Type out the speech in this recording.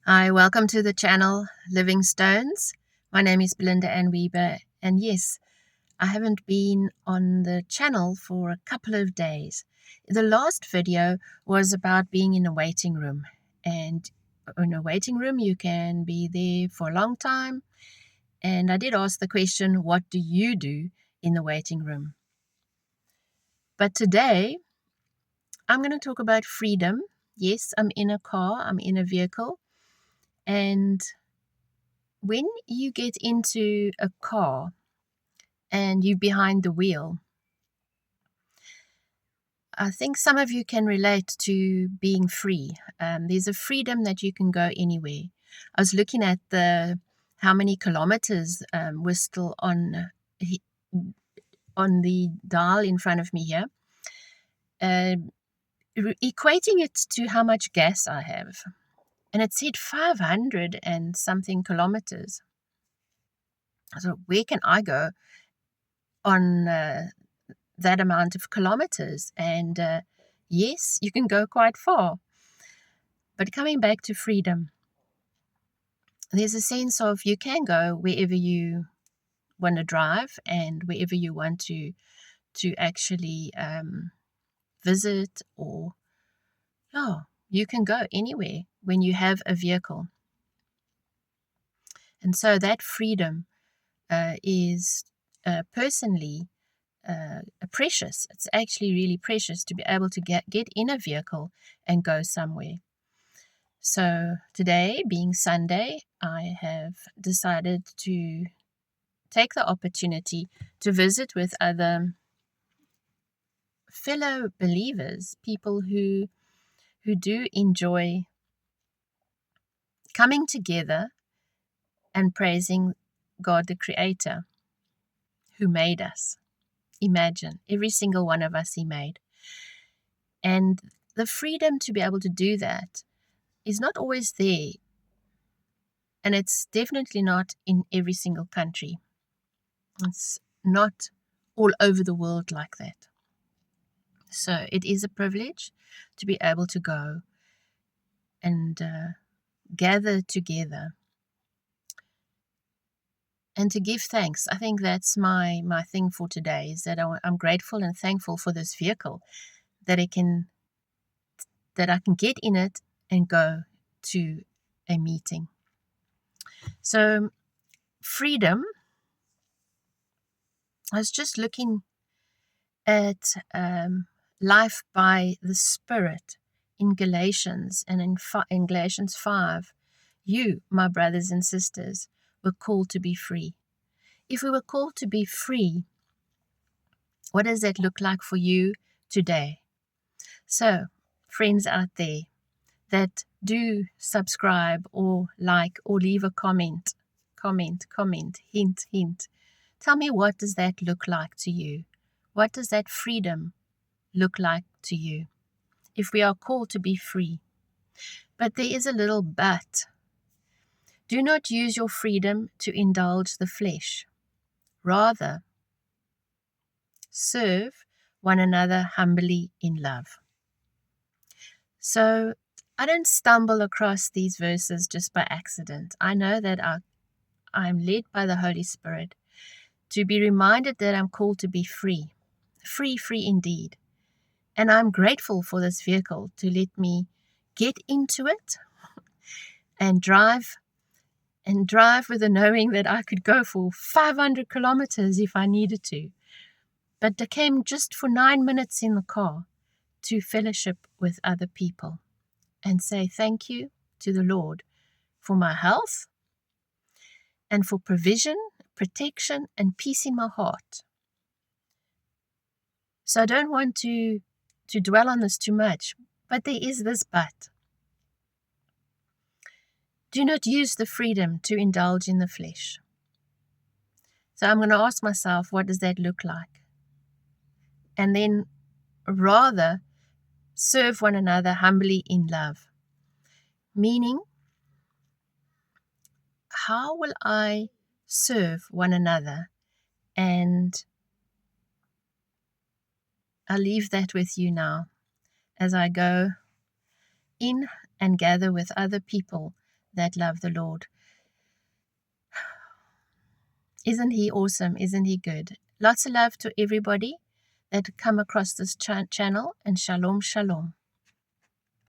Hi, welcome to the channel Living Stones. My name is Belinda Ann Weber, and yes, I haven't been on the channel for a couple of days. The last video was about being in a waiting room, and in a waiting room you can be there for a long time. And I did ask the question, what do you do in the waiting room? But today I'm going to talk about freedom. Yes, I'm in a car, I'm in a vehicle, and when you get into a car and you're behind the wheel, I think some of you can relate to being free. There's a freedom that you can go anywhere. I was looking at how many kilometers were still on the dial in front of me here, uh, equating it to how much gas I have. And it said 500 and something kilometers. So where can I go on that amount of kilometers? And yes, you can go quite far. But coming back to freedom, there's a sense of you can go wherever you want to drive and wherever you want to actually visit, or you can go anywhere when you have a vehicle. And so that freedom is personally precious. It's actually really precious to be able to get in a vehicle and go somewhere. So today, being Sunday, I have decided to take the opportunity to visit with other fellow believers, people who do enjoy coming together and praising God the Creator who made us. Imagine, every single one of us He made. And the freedom to be able to do that is not always there. And it's definitely not in every single country. It's not all over the world like that. So it is a privilege to be able to go and gather together and to give thanks. I think that's my thing for today, is that I'm grateful and thankful for this vehicle, that I can get in it and go to a meeting. So freedom, I was just looking at life by the Spirit in Galatians, and in Galatians 5, you, my brothers and sisters, were called to be free. If we were called to be free, what does that look like for you today? So, friends out there that do subscribe or like or leave a comment, hint, hint. Tell me, what does that look like to you? What does that freedom look like to you? If we are called to be free. But there is a little but. Do not use your freedom to indulge the flesh. Rather, serve one another humbly in love. So I don't stumble across these verses just by accident. I know that I'm led by the Holy Spirit to be reminded that I'm called to be free. Free, free indeed. And I'm grateful for this vehicle to let me get into it and drive with the knowing that I could go for 500 kilometers if I needed to. But I came just for 9 minutes in the car to fellowship with other people and say thank you to the Lord for my health and for provision, protection, and peace in my heart. So I don't want to dwell on this too much, but there is this but. Do not use the freedom to indulge in the flesh. So I'm going to ask myself, what does that look like? And then rather serve one another humbly in love. Meaning, how will I serve one another? And I'll leave that with you now as I go in and gather with other people that love the Lord. Isn't He awesome? Isn't He good? Lots of love to everybody that come across this channel, and shalom, shalom.